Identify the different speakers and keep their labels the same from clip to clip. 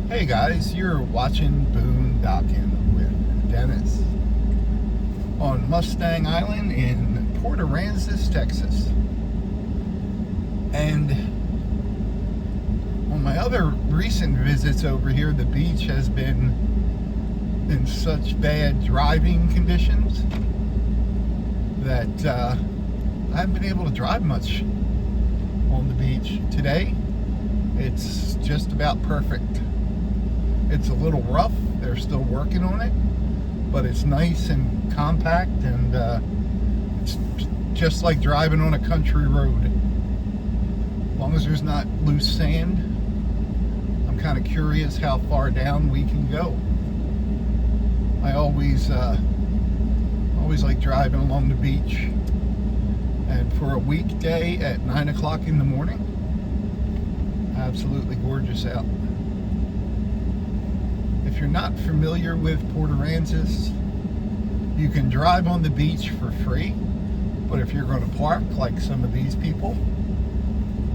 Speaker 1: Hey guys, you're watching Boondockin' with Dennis on Mustang Island in Port Aransas, Texas. And on my other recent visits over here, the beach has been in such bad driving conditions that I haven't been able to drive much on the beach. Today, it's just about perfect. It's a little rough, they're still working on it, but it's nice and compact, and it's just like driving on a country road. As long as there's not loose sand. I'm kind of curious how far down we can go. I always like driving along the beach, and for a weekday at 9 o'clock in the morning, absolutely gorgeous out. If you're not familiar with Port Aransas, you can drive on the beach for free, but if you're going to park like some of these people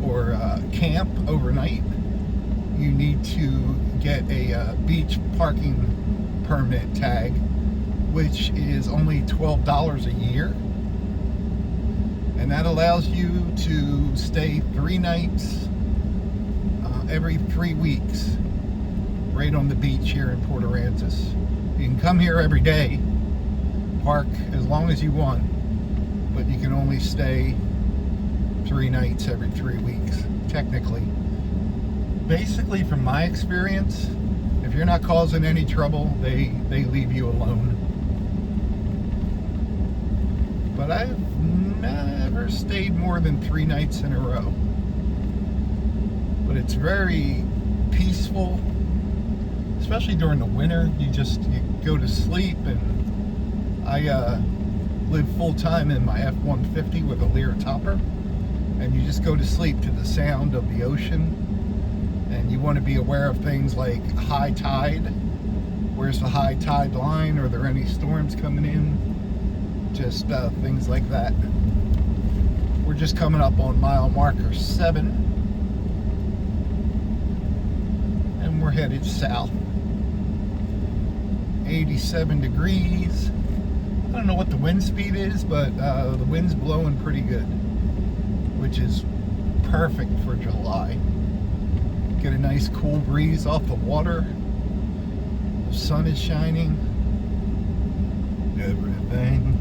Speaker 1: or camp overnight, you need to get a beach parking permit tag, which is only $12 a year, and that allows you to stay 3 nights every 3 weeks right on the beach here in Port Aransas. You can come here every day, park as long as you want, but you can only stay 3 nights every 3 weeks, technically. Basically, from my experience, if you're not causing any trouble, they leave you alone. But I've never stayed more than 3 nights in a row. But it's very peaceful, especially during the winter. You go to sleep, and I live full-time in my F-150 with a Leer Topper, and you just go to sleep to the sound of the ocean. And you want to be aware of things like high tide. Where's the high tide line? Are there any storms coming in? Just things like that. We're just coming up on mile marker 7, and we're headed south. 87 degrees. I don't know what the wind speed is, but the wind's blowing pretty good, which is perfect for July. Get a nice cool breeze off the water. The sun is shining. Everything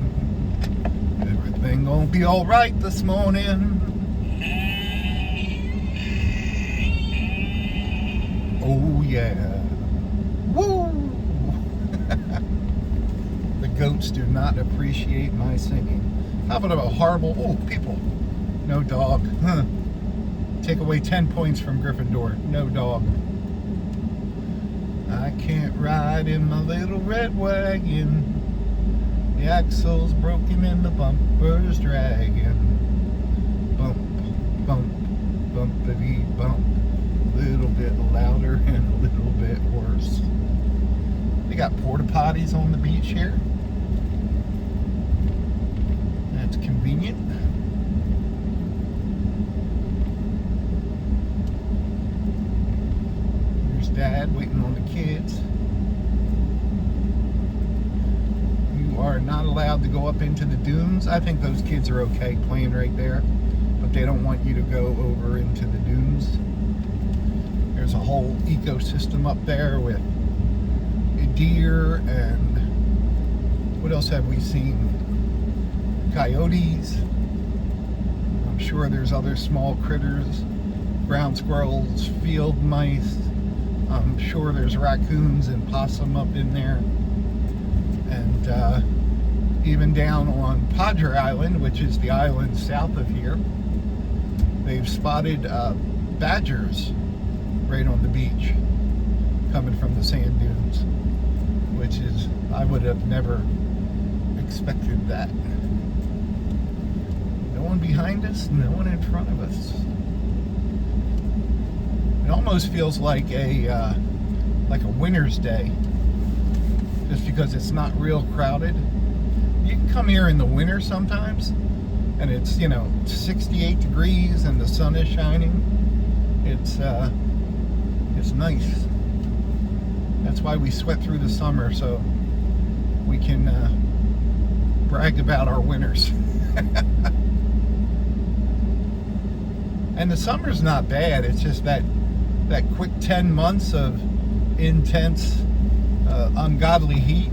Speaker 1: gonna be all right this morning. Oh yeah. Woo! The goats do not appreciate my singing. How about a horrible, people. No dog. Huh. Take away 10 points from Gryffindor. No dog. I can't ride in my little red wagon. The axle's broken and the bumper's dragging. Bump, bump, bumpity bump. A little bit louder and a little bit worse. They got porta potties on the beach here. That's convenient. There's Dad waiting on the kids. You are not allowed to go up into the dunes. I think those kids are okay playing right there, but they don't want you to go over into the dunes. There's a whole ecosystem up there with deer, and what else have we seen? Coyotes. I'm sure there's other small critters, ground squirrels, field mice. I'm sure there's raccoons and possum up in there. And even down on Padre Island, which is the island south of here, they've spotted badgers right on the beach coming from the sand dunes, which is, I would have never expected that. No one behind us, no one in front of us. It almost feels like a winter's day, just because it's not real crowded. You can come here in the winter sometimes, and it's 68 degrees and the sun is shining. It's nice. That's why we sweat through the summer, so we can brag about our winters. And the summer's not bad. It's just that quick 10 months of intense, ungodly heat.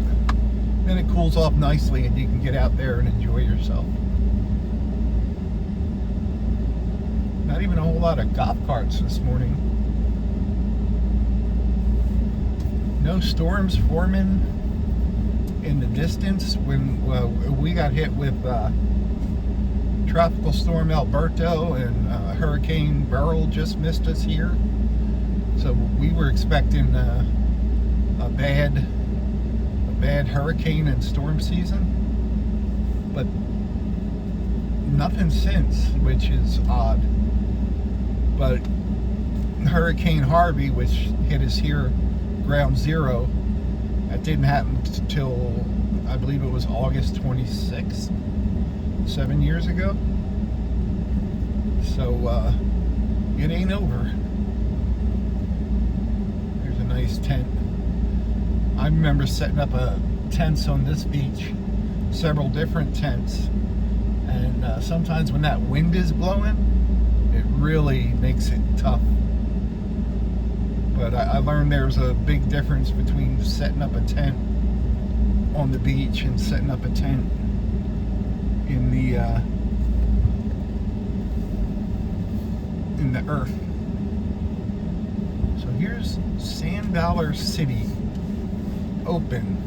Speaker 1: Then it cools off nicely and you can get out there and enjoy yourself. Not even a whole lot of golf carts this morning. No storms forming in the distance. When we got hit with Tropical Storm Alberto and Hurricane Beryl just missed us here. So we were expecting a bad hurricane and storm season, but nothing since, which is odd. But Hurricane Harvey, which hit us here ground zero, that didn't happen until I believe it was August 26th, 7 years ago. So it ain't over. There's a nice tent. I remember setting up tents on this beach, several different tents, and sometimes when that wind is blowing, it really makes it tough. But I learned there's a big difference between setting up a tent on the beach and setting up a tent in the earth. So here's Sand Dollar City, open,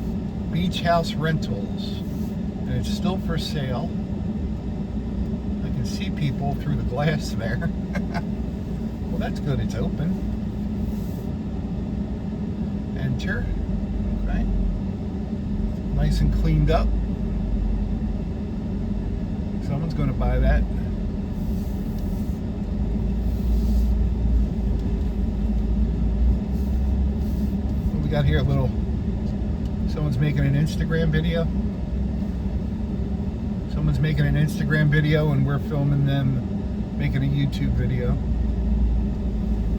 Speaker 1: beach house rentals, and it's still for sale. I can see people through the glass there. Well, that's good, it's open. Enter. Okay. Nice and cleaned up. Someone's going to buy that. What we got here? Someone's making an Instagram video. Someone's making an Instagram video and we're filming them making a YouTube video.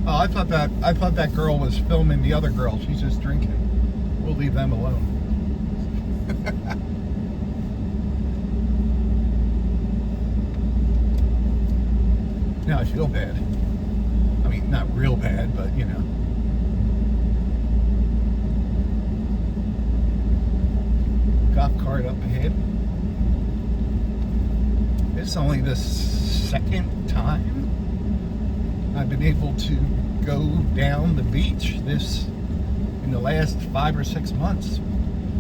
Speaker 1: Oh, I thought that girl was filming the other girl. She's just drinking. We'll leave them alone. Now I feel bad. I mean, not real bad, but you know. Golf cart up ahead. It's only the second time I've been able to go down the beach in the last 5 or 6 months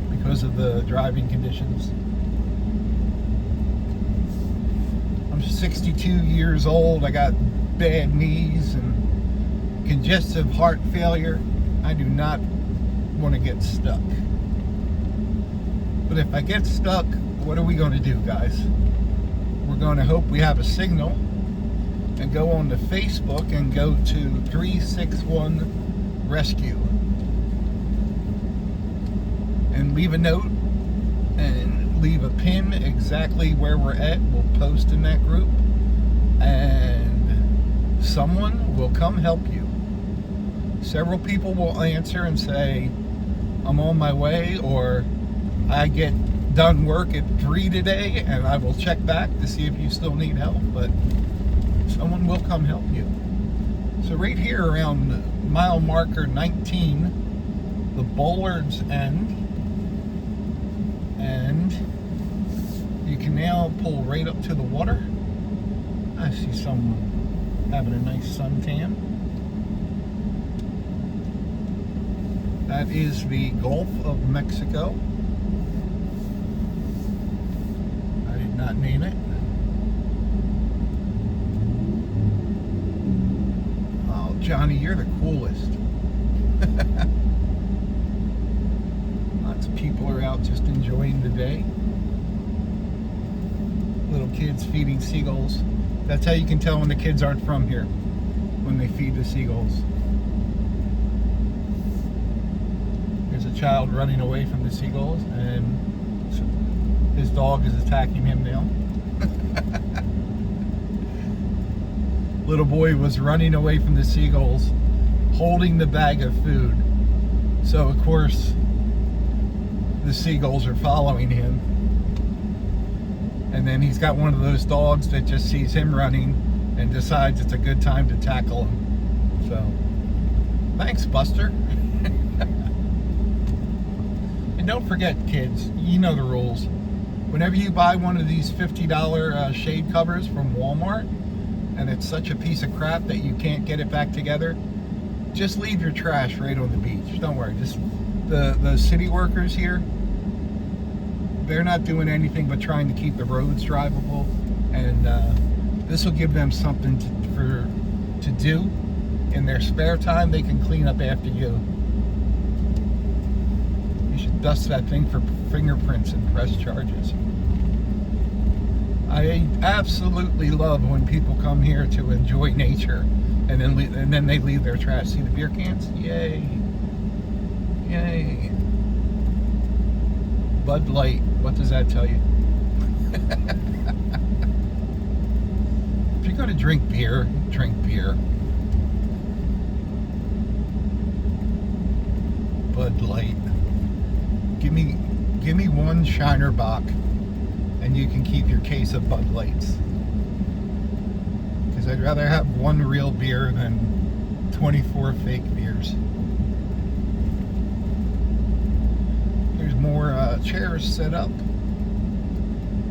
Speaker 1: because of the driving conditions. I'm 62 years old. I got bad knees and congestive heart failure. I do not want to get stuck. But if I get stuck, what are we going to do, guys? We're going to hope we have a signal and go on to Facebook and go to 361 Rescue and leave a note and leave a pin exactly where we're at. We'll post in that group and someone will come help you. Several people will answer and say, I'm on my way, or I get done work at 3 today and I will check back to see if you still need help, but someone will come help you. So right here around mile marker 19, the Bullard's End, and you can now pull right up to the water. I see someone having a nice suntan. That is the Gulf of Mexico. I did not name it. Oh, Johnny, you're the coolest. Lots of people are out just enjoying the day. Little kids feeding seagulls. That's how you can tell when the kids aren't from here, when they feed the seagulls. There's a child running away from the seagulls, and his dog is attacking him now. Little boy was running away from the seagulls, holding the bag of food, So of course the seagulls are following him, and then he's got one of those dogs that just sees him running and decides it's a good time to tackle him. So thanks, Buster. And don't forget, kids, you know the rules. Whenever you buy one of these $50 shade covers from Walmart and it's such a piece of crap that you can't get it back together, just leave your trash right on the beach. Don't worry. Just the city workers here, they're not doing anything but trying to keep the roads drivable, and this will give them something to do in their spare time. They can clean up after you. You should dust that thing for fingerprints and press charges. I absolutely love when people come here to enjoy nature and then they leave their trash. See the beer cans? Yay. Yay. Bud Light. What does that tell you? If you're going to drink beer, drink beer. Bud Light. Give me one Shiner Bock, and you can keep your case of Bud Lights. Because I'd rather have one real beer than 24 fake beers. There's more chairs set up.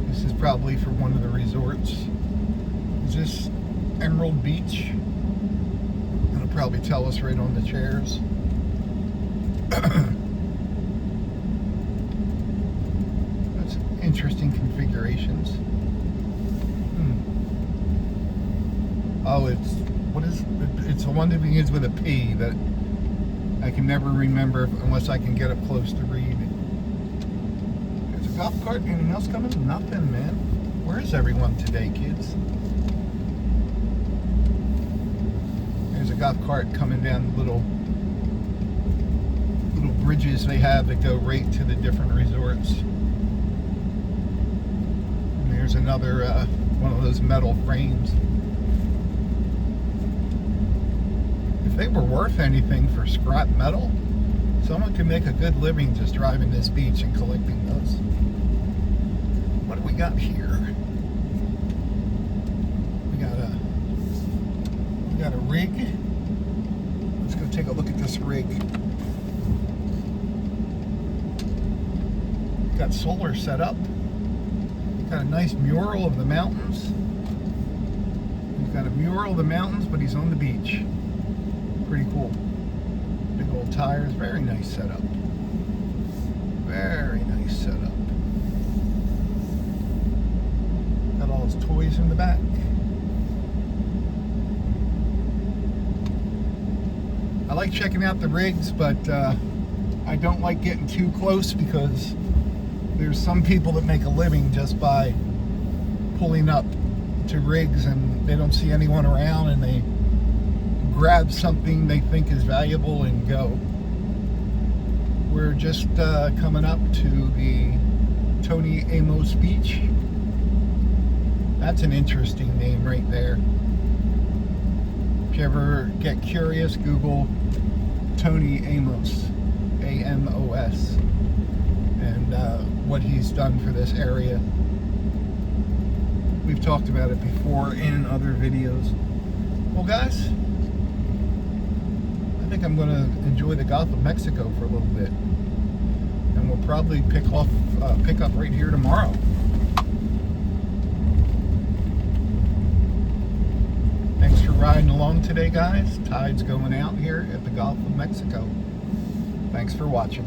Speaker 1: This is probably for one of the resorts. Is this Emerald Beach? It'll probably tell us right on the chairs. That's interesting configurations. Oh, it's the one that begins with a P that I can never remember unless I can get up close to read. There's a golf cart. Anything else coming? Nothing, man. Where is everyone today, kids? There's a golf cart coming down the little bridges they have that go right to the different resorts. And there's another one of those metal frames. If they were worth anything for scrap metal, someone could make a good living just driving this beach and collecting those. What do we got here? We got a rig. Let's go take a look at this rig. Got solar set up. Got a nice mural of the mountains. He's got a mural of the mountains, but he's on the beach. Pretty cool. Big old tires. Very nice setup. Very nice setup. Got all his toys in the back. I like checking out the rigs, but I don't like getting too close because there's some people that make a living just by pulling up to rigs and they don't see anyone around and they grab something they think is valuable and go. We're just coming up to the Tony Amos Beach. That's an interesting name right there. If you ever get curious, Google Tony Amos, A-M-O-S, and what he's done for this area. We've talked about it before in other videos. Well, guys, I think I'm going to enjoy the Gulf of Mexico for a little bit, and we'll probably pick up right here tomorrow. Thanks for riding along today, guys. Tide's going out here at the Gulf of Mexico. Thanks for watching.